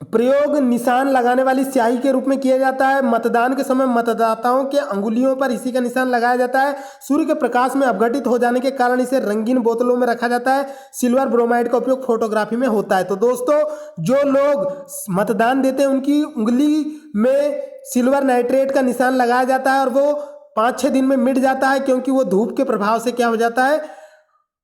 प्रयोग निशान लगाने वाली स्याही के रूप में किया जाता है। मतदान के समय मतदाताओं के अंगुलियों पर इसी का निशान लगाया जाता है। सूर्य के प्रकाश में अपघटित हो जाने के कारण इसे रंगीन बोतलों में रखा जाता है। सिल्वर ब्रोमाइड का उपयोग फोटोग्राफी में होता है। तो दोस्तों जो लोग मतदान देते हैं उनकी उंगली में सिल्वर नाइट्रेट का निशान लगाया जाता है और वो 5-6 दिन में मिट जाता है, क्योंकि वो धूप के प्रभाव से क्या हो जाता है,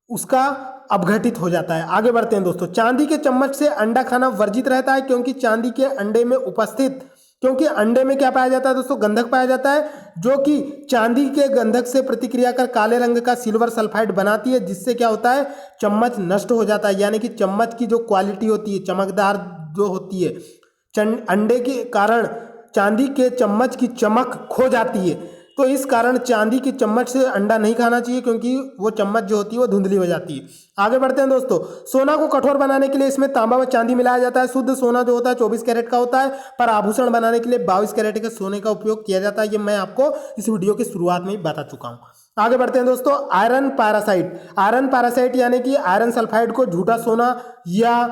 उसका अपघटित हो जाता है। आगे बढ़ते हैं दोस्तों। चांदी के चम्मच से अंडा खाना वर्जित रहता है क्योंकि चांदी के अंडे में उपस्थित, क्योंकि अंडे में क्या पाया जाता है दोस्तों, गंधक पाया जाता है, जो कि चांदी के गंधक से प्रतिक्रिया कर काले रंग का सिल्वर सल्फाइड बनाती है, जिससे क्या होता है, चम्मच नष्ट हो जाता है। यानी कि चम्मच की जो क्वालिटी होती है, चमकदार जो होती है, अंडे के कारण चांदी के चम्मच की चमक खो जाती है। तो इस कारण चांदी की चम्मच से अंडा नहीं खाना चाहिए क्योंकि वो चम्मच जो होती है वो धुंधली हो जाती है। आगे बढ़ते हैं दोस्तों। सोना को कठोर बनाने के लिए इसमें तांबा व चांदी मिलाया जाता है। शुद्ध सोना जो होता है 24 कैरेट का होता है, पर आभूषण बनाने के लिए 22 कैरेट के सोने का उपयोग किया जाता है। ये मैं आपको इस वीडियो की शुरुआत में ही बता चुका हूँ। आगे बढ़ते हैं दोस्तों। आयरन पैरासाइट, आयरन पैरासाइट यानी कि आयरन सल्फाइड को झूठा सोना या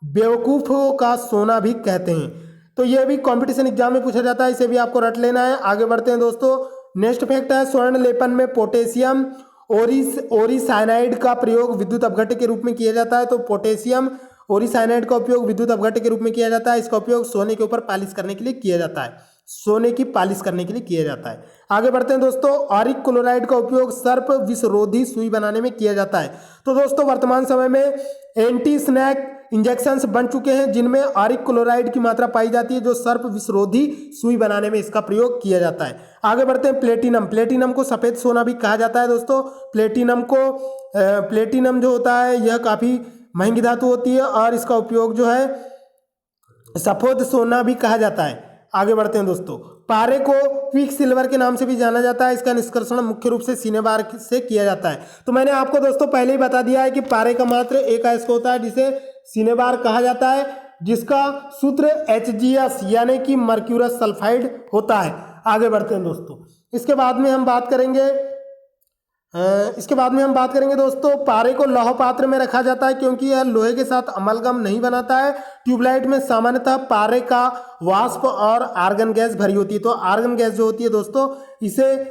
बेवकूफ़ों का सोना भी कहते हैं। तो ये भी कंपटीशन एग्जाम में पूछा जाता है, इसे भी आपको रट लेना है। आगे बढ़ते हैं दोस्तों। नेक्स्ट फैक्ट है, स्वर्ण लेपन में पोटेशियम ओरिसाइनाइड का प्रयोग विद्युत अपघट्य के रूप में किया जाता है। तो पोटेशियम ओरिसाइनाइड का उपयोग विद्युत अपघट्य के रूप में किया जाता है। इसका उपयोग सोने के ऊपर पालिश करने के लिए किया जाता है, सोने की पालिश करने के लिए किया जाता है। आगे बढ़ते हैं दोस्तों। ऑरिक क्लोराइड का उपयोग सर्प विषरोधी सुई बनाने में किया जाता है। तो दोस्तों वर्तमान समय में एंटी स्नैक इंजेक्शंस बन चुके हैं जिनमें ऑरिक क्लोराइड की मात्रा पाई जाती है, जो सर्प विषरोधी सुई बनाने में इसका प्रयोग किया जाता है। आगे बढ़ते हैं। प्लेटिनम, प्लेटिनम को सफ़ेद सोना भी कहा जाता है दोस्तों। प्लेटिनम जो होता है यह काफ़ी महंगी धातु होती है और इसका उपयोग जो है सफेद सोना भी कहा जाता है। आगे बढ़ते हैं दोस्तों। पारे को क्विक सिल्वर के नाम से भी जाना जाता है। इसका निष्कर्षण मुख्य रूप से सिनेबार से किया जाता है। तो मैंने आपको दोस्तों पहले ही बता दिया है कि पारे का मात्र एक अयस्क होता है जिसे सिनेबार कहा जाता है, जिसका सूत्र HgS यानी कि मर्क्यूरस सल्फाइड होता है। आगे बढ़ते हैं दोस्तों। इसके बाद में हम बात करेंगे दोस्तों, पारे को लौह पात्र में रखा जाता है क्योंकि यह लोहे के साथ अमलगम नहीं बनाता है। ट्यूबलाइट में सामान्यतः पारे का वाष्प और आर्गन गैस भरी होती है। तो आर्गन गैस जो होती है दोस्तों, इसे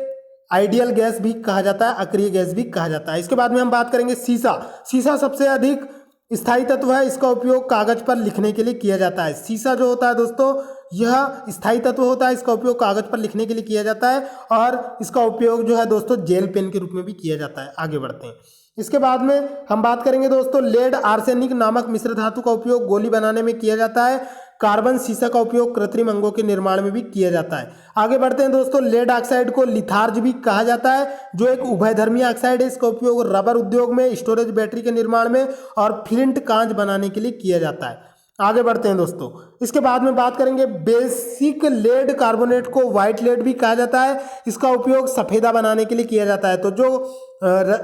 आइडियल गैस भी कहा जाता है, अक्रिय गैस भी कहा जाता है। इसके बाद में हम बात करेंगे सीसा। सीसा सबसे अधिक स्थायी तत्व है, इसका उपयोग कागज पर लिखने के लिए किया जाता है। सीसा जो होता है दोस्तों, यह स्थायी तत्व होता है, इसका उपयोग कागज पर लिखने के लिए किया जाता है और इसका उपयोग जो है दोस्तों जेल पेन के रूप में भी किया जाता है। आगे बढ़ते हैं। इसके बाद में हम बात करेंगे दोस्तों, लेड आर्सेनिक नामक मिश्र धातु का उपयोग गोली बनाने में किया जाता है। कार्बन सीसा का उपयोग कृत्रिम अंगों के निर्माण में भी किया जाता है। आगे बढ़ते हैं दोस्तों। लेड ऑक्साइड को लिथार्ज भी कहा जाता है, जो एक उभयधर्मी ऑक्साइड है। इसका उपयोग रबर उद्योग में, स्टोरेज बैटरी के निर्माण में और फ्लिंट कांच बनाने के लिए किया जाता है। आगे बढ़ते हैं दोस्तों। इसके बाद में बात करेंगे बेसिक लेड कार्बोनेट को व्हाइट लेड भी कहा जाता है। इसका उपयोग सफ़ेदा बनाने के लिए किया जाता है। तो जो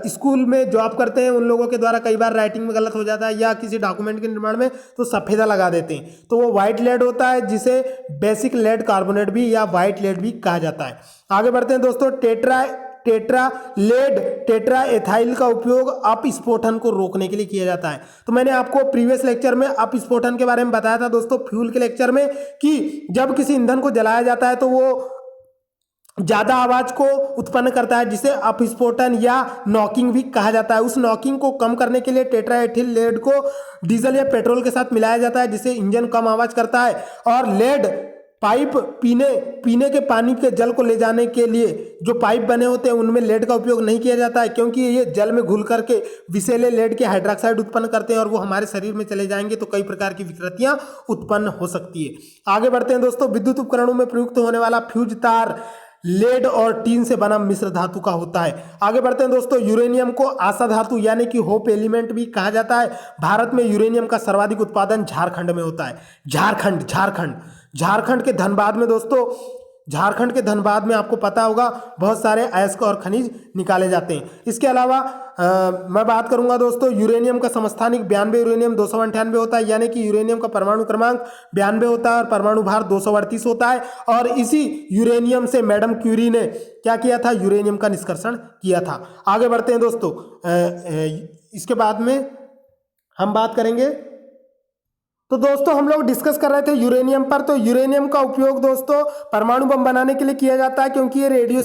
स्कूल में जॉब करते हैं उन लोगों के द्वारा कई बार राइटिंग में गलत हो जाता है या किसी डॉक्यूमेंट के निर्माण में, तो सफ़ेदा लगा देते हैं, तो वो व्हाइट लेड होता है, जिसे बेसिक लेड कार्बोनेट भी या व्हाइट लेड भी कहा जाता है। आगे बढ़ते हैं दोस्तों। टेट्रा एथाइल का उपयोग अपस्फोटन को रोकने के लिए किया जाता है। तो मैंने आपको प्रीवियस लेक्चर में अपस्फोटन के बारे में बताया था दोस्तों, फ्यूल के लेक्चर में, कि जब किसी ईंधन को जलाया जाता है तो वो ज़्यादा आवाज़ को उत्पन्न करता है, जिसे अपस्फोटन या नॉकिंग भी कहा जाता है। उस नॉकिंग को कम करने के लिए टेट्राएथिल लेड को डीजल या पेट्रोल के साथ मिलाया जाता है, जिससे इंजन कम आवाज़ करता है। और लेड पाइप पीने के पानी के जल को ले जाने के लिए जो पाइप बने होते हैं उनमें लेड का उपयोग नहीं किया जाता है, क्योंकि ये जल में घुल करके विषैले लेड के हाइड्रोक्साइड उत्पन्न करते हैं और वो हमारे शरीर में चले जाएंगे तो कई प्रकार की विकृतियां उत्पन्न हो सकती है। आगे बढ़ते हैं दोस्तों। विद्युत उपकरणों में प्रयुक्त होने वाला फ्यूज तार लेड और टीन से बना मिश्र धातु का होता है। आगे बढ़ते हैं दोस्तों। यूरेनियम को आशा धातु यानी कि होप एलिमेंट भी कहा जाता है। भारत में यूरेनियम का सर्वाधिक उत्पादन झारखंड में होता है। झारखंड के धनबाद में दोस्तों, झारखंड के धनबाद में आपको पता होगा बहुत सारे अयस्क और खनिज निकाले जाते हैं। इसके अलावा मैं बात करूंगा दोस्तों, यूरेनियम का समस्थानिक 92 यूरेनियम 298 होता है, यानी कि यूरेनियम का परमाणु क्रमांक 92 होता है और परमाणु भार 238 होता है। और इसी यूरेनियम से मैडम क्यूरी ने क्या किया था, यूरेनियम का निष्कर्षण किया था। आगे बढ़ते हैं दोस्तों। इसके बाद में हम बात करेंगे, तो दोस्तों हम लोग डिस्कस कर रहे थे यूरेनियम पर। तो यूरेनियम का उपयोग दोस्तों परमाणु बम बनाने के लिए किया जाता है, क्योंकि ये रेडियो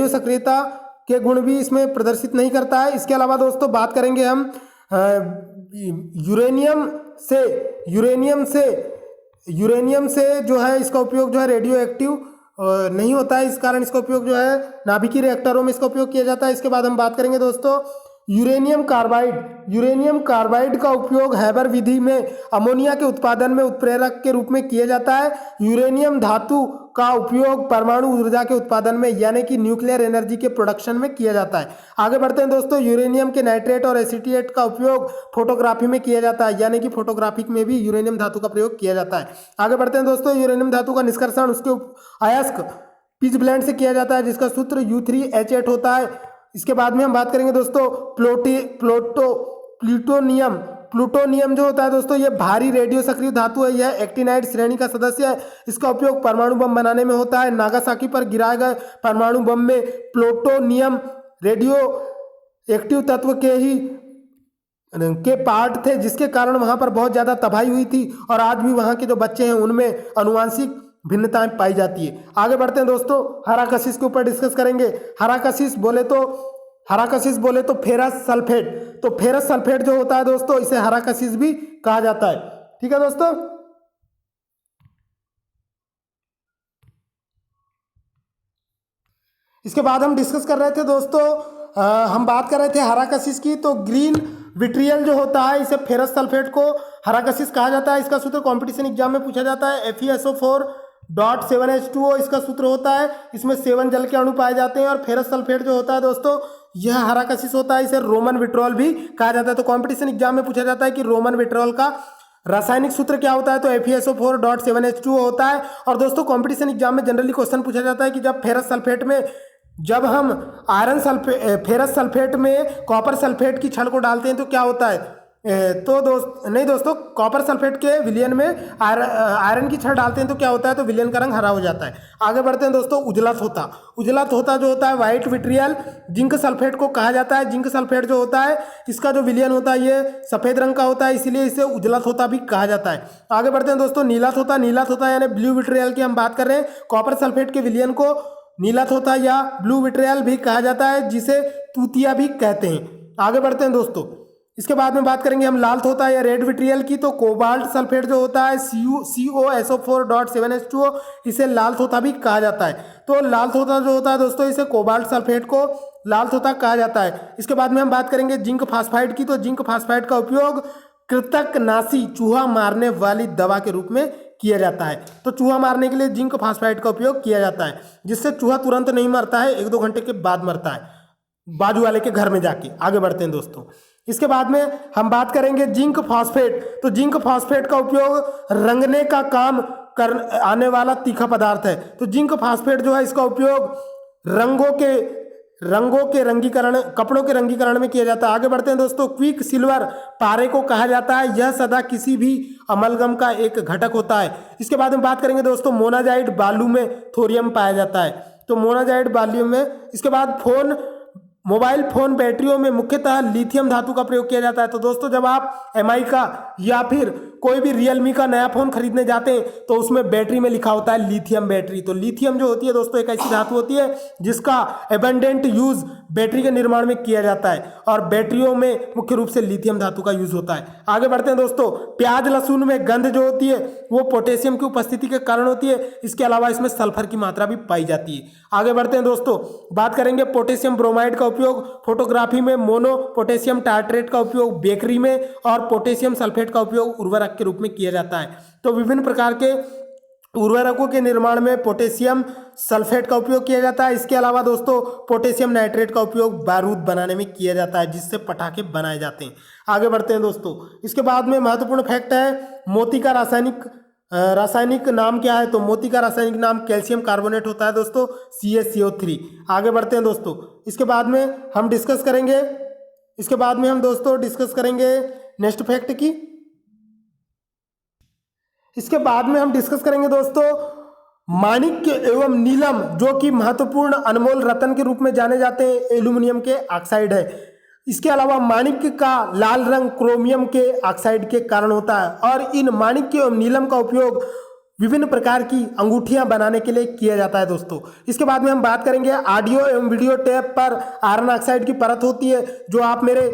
सक्रियता के गुण भी इसमें प्रदर्शित नहीं करता है। इसके अलावा दोस्तों बात करेंगे हम यूरेनियम से जो है इसका उपयोग जो है रेडियो एक्टिव नहीं होता है, इस कारण इसका उपयोग जो है नाभिकीय रिएक्टरों में इसका उपयोग किया जाता है। इसके बाद हम बात करेंगे दोस्तों यूरेनियम कार्बाइड का उपयोग हैबर विधि में अमोनिया के उत्पादन में उत्प्रेरक के रूप में किया जाता है। यूरेनियम धातु का उपयोग परमाणु ऊर्जा के उत्पादन में यानी कि न्यूक्लियर एनर्जी के प्रोडक्शन में किया जाता है। आगे बढ़ते हैं दोस्तों, यूरेनियम के नाइट्रेट और एसीटेट का उपयोग फोटोग्राफी में किया जाता है, यानी कि फोटोग्राफिक में भी यूरेनियम धातु का प्रयोग किया जाता है। आगे बढ़ते हैं दोस्तों, यूरेनियम धातु का निष्कर्षण उसके अयस्क पिच ब्लेंड से किया जाता है, जिसका सूत्र U3H8 होता है। इसके बाद में हम बात करेंगे दोस्तों प्लूटोनियम जो होता है दोस्तों, ये भारी रेडियो सक्रिय धातु है। यह एक्टिनाइड श्रेणी का सदस्य है। इसका उपयोग परमाणु बम बनाने में होता है। नागासाकी पर गिराए गए परमाणु बम में प्लूटोनियम रेडियो एक्टिव तत्व के पार्ट थे, जिसके कारण वहां पर बहुत ज्यादा तबाही हुई थी और आज भी वहां के जो बच्चे हैं उनमें आनुवांशिक भिन्नताएं पाई जाती है। आगे बढ़ते हैं दोस्तों, हराकशिस के ऊपर डिस्कस करेंगे। हराकशिस बोले तो फेरस सल्फेट, तो फेरस सल्फेट जो होता है दोस्तों, इसे हराकशिस भी कहा जाता है। ठीक है दोस्तों, इसके बाद हम डिस्कस कर रहे थे दोस्तों, हम बात कर रहे थे हराकशिस की। तो ग्रीन विट्रियल जो होता है, इसे फेरस सल्फेट को हराकशिस कहा जाता है। इसका सूत्र कंपटीशन एग्जाम में पूछा जाता है। FeSO4.7H2O इसका सूत्र होता है। इसमें 7 जल के अणु पाए जाते हैं और फेरस सल्फेट जो होता है दोस्तों, यह हराकशिस होता है। इसे रोमन विट्रोल भी कहा जाता है। तो कंपटीशन एग्जाम में पूछा जाता है कि रोमन विट्रोल का रासायनिक सूत्र क्या होता है, तो FeSO4.7H2O होता है। और दोस्तों कंपटीशन एग्जाम में जनरली क्वेश्चन पूछा जाता है कि जब हम फेरस सल्फेट में कॉपर सल्फेट की छड़ को डालते हैं तो क्या होता है। दोस्तों कॉपर सल्फेट के विलयन में आयरन की छड़ डालते हैं तो क्या होता है, तो विलयन का रंग हरा हो जाता है। आगे बढ़ते हैं दोस्तों, उजला थोता जो होता है व्हाइट विट्रियल जिंक सल्फेट को कहा जाता है। जिंक सल्फेट जो होता है, इसका जो विलयन होता है ये सफेद रंग का होता है, इसीलिए इसे उजला थोता भी कहा जाता है। आगे बढ़ते हैं दोस्तों, नीला थोता यानी ब्लू विट्रियल की हम बात कर रहे हैं। कॉपर सल्फेट के विलयन को नीला थोता या ब्लू विट्रियल भी कहा जाता है, जिसे तूतिया भी कहते हैं। आगे बढ़ते हैं दोस्तों, इसके बाद में बात करेंगे हम लाल थोता या रेड विट्रियल की। तो कोबाल्ट सल्फेट जो होता है COSO4.7H2O, इसे लाल थोता भी कहा जाता है। तो लाल थोता जो होता है दोस्तों, इसे कोबाल्ट सल्फेट को लाल थोता कहा जाता है। इसके बाद में हम बात करेंगे जिंक फास्फाइड की। तो जिंक फास्फाइड का उपयोग कृतकनाशी चूहा मारने वाली दवा के रूप में किया जाता है। तो चूहा मारने के लिए जिंक फास्फाइड का उपयोग किया जाता है, जिससे चूहा तुरंत नहीं मरता है, 1-2 घंटे के बाद मरता है बाजू वाले के घर में जाके। आगे बढ़ते हैं दोस्तों, इसके बाद में हम बात करेंगे जिंक फास्फेट। तो जिंक फास्फेट का उपयोग रंगने का काम कर आने वाला तीखा पदार्थ है। तो जिंक फास्फेट जो है, इसका उपयोग कपड़ों के रंगीकरण में किया जाता है। आगे बढ़ते हैं दोस्तों, क्विक सिल्वर पारे को कहा जाता है। यह सदा किसी भी अमलगम का एक घटक होता है। इसके बाद में बात करेंगे दोस्तों, मोनाजाइट बालू में थोरियम पाया जाता है। तो मोनाजाइट बालू में। इसके बाद मोबाइल फोन बैटरियों में मुख्यतः लिथियम धातु का प्रयोग किया जाता है। तो दोस्तों जब आप MI का या फिर कोई भी रियलमी का नया फोन खरीदने जाते हैं तो उसमें बैटरी में लिखा होता है लिथियम बैटरी। तो लिथियम जो होती है दोस्तों, एक ऐसी धातु होती है जिसका एबंडेंट यूज बैटरी के निर्माण में किया जाता है और बैटरियों में मुख्य रूप से लिथियम धातु का यूज होता है। आगे बढ़ते हैं दोस्तों, प्याज लहसुन में गंध जो होती है वो पोटेशियम की उपस्थिति के कारण होती है। इसके अलावा इसमें सल्फर की मात्रा भी पाई जाती है। आगे बढ़ते हैं दोस्तों, बात करेंगे पोटेशियम ब्रोमाइड का उपयोग फोटोग्राफी में, मोनो पोटेशियम टार्ट्रेट का उपयोग बेकरी में और पोटेशियम सल्फेट का उपयोग उर्वरक के रूप में किया जाता है। तो विभिन्न प्रकार के उर्वरकों के निर्माण में पोटेशियम सल्फेट का उपयोग किया जाता है। इसके अलावा दोस्तों पोटेशियम नाइट्रेट का उपयोग बारूद बनाने में किया जाता है, जिससे पटाखे बनाए जाते हैं। आगे बढ़ते हैं दोस्तों, इसके बाद में महत्वपूर्ण फैक्ट है मोती का रासायनिक नाम क्या है। तो मोती का रासायनिक नाम कैल्शियम कार्बोनेट होता है दोस्तों, CaCO3। आगे बढ़ते हैं दोस्तों, इसके बाद में हम डिस्कस करेंगे नेक्स्ट फैक्ट की। इसके बाद में हम डिस्कस करेंगे दोस्तों माणिक्य एवं नीलम, जो कि महत्वपूर्ण अनमोल रत्न के रूप में जाने जाते हैं, एल्यूमिनियम के ऑक्साइड है। इसके अलावा माणिक्य का लाल रंग क्रोमियम के ऑक्साइड के कारण होता है और इन माणिक्य एवं नीलम का उपयोग विभिन्न प्रकार की अंगूठियां बनाने के लिए किया जाता है दोस्तों। इसके बाद में हम बात करेंगे ऑडियो एवं वीडियो टेप पर आयरन ऑक्साइड की परत होती है, जो आप मेरे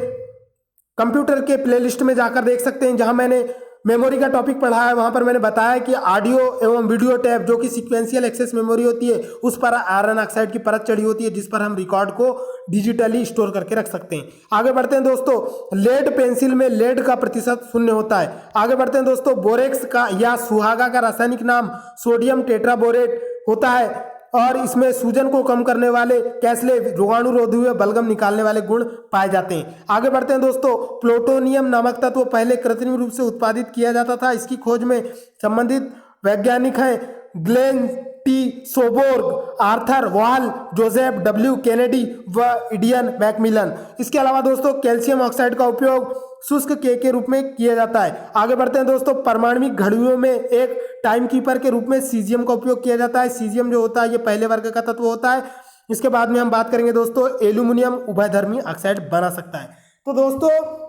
कंप्यूटर के प्लेलिस्ट में जाकर देख सकते हैं, जहां मैंने मेमोरी का टॉपिक पढ़ा है, वहाँ पर मैंने बताया कि ऑडियो एवं वीडियो टैप जो कि सीक्वेंशियल एक्सेस मेमोरी होती है, उस पर आयरन ऑक्साइड की परत चढ़ी होती है जिस पर हम रिकॉर्ड को डिजिटली स्टोर करके रख सकते हैं। आगे बढ़ते हैं दोस्तों, लेड पेंसिल में लेड का प्रतिशत 0 होता है। आगे बढ़ते हैं दोस्तों, बोरेक्स का या सुहागा का रासायनिक नाम सोडियम टेट्राबोरेट होता है और इसमें सूजन को कम करने वाले कैसले रोगाणुरोधी हुए बलगम निकालने वाले गुण पाए जाते हैं। आगे बढ़ते हैं दोस्तों, प्लूटोनियम नामक तत्व पहले कृत्रिम रूप से उत्पादित किया जाता था। इसकी खोज में संबंधित वैज्ञानिक हैं Glenn T Seaborg, Arthur Wahl, Joseph W Kennedy व इडियन मैकमिलन। इसके अलावा दोस्तों कैल्शियम ऑक्साइड का उपयोग शुष्क के रूप में किया जाता है। आगे बढ़ते हैं दोस्तों, परमाणविक घड़ियों में एक टाइम कीपर के रूप में सीजियम का उपयोग किया जाता है। सीजियम जो होता है ये पहले वर्ग का तत्व होता है। इसके बाद में हम बात करेंगे दोस्तों, एल्यूमिनियम उभयधर्मी ऑक्साइड बना सकता है। तो दोस्तों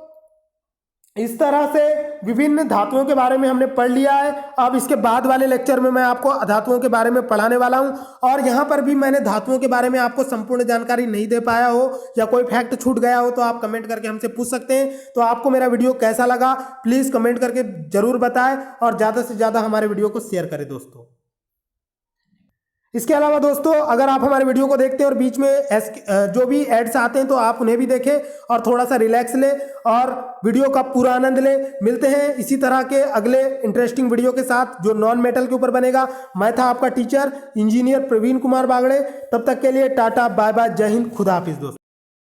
इस तरह से विभिन्न धातुओं के बारे में हमने पढ़ लिया है। अब इसके बाद वाले लेक्चर में मैं आपको धातुओं के बारे में पढ़ाने वाला हूं और यहां पर भी मैंने धातुओं के बारे में आपको संपूर्ण जानकारी नहीं दे पाया हो या कोई फैक्ट छूट गया हो तो आप कमेंट करके हमसे पूछ सकते हैं। तो आपको मेरा वीडियो कैसा लगा प्लीज़ कमेंट करके जरूर बताएं और ज़्यादा से ज़्यादा हमारे वीडियो को शेयर करें दोस्तों। इसके अलावा दोस्तों अगर आप हमारे वीडियो को देखते हैं और बीच में जो भी एड्स आते हैं तो आप उन्हें भी देखें और थोड़ा सा रिलैक्स लें और वीडियो का पूरा आनंद लें। मिलते हैं इसी तरह के अगले इंटरेस्टिंग वीडियो के साथ जो नॉन मेटल के ऊपर बनेगा। मैं था आपका टीचर इंजीनियर प्रवीण कुमार बागड़े। तब तक के लिए टाटा बाय बाय, जय हिंद, खुदा हाफिज दोस्तों।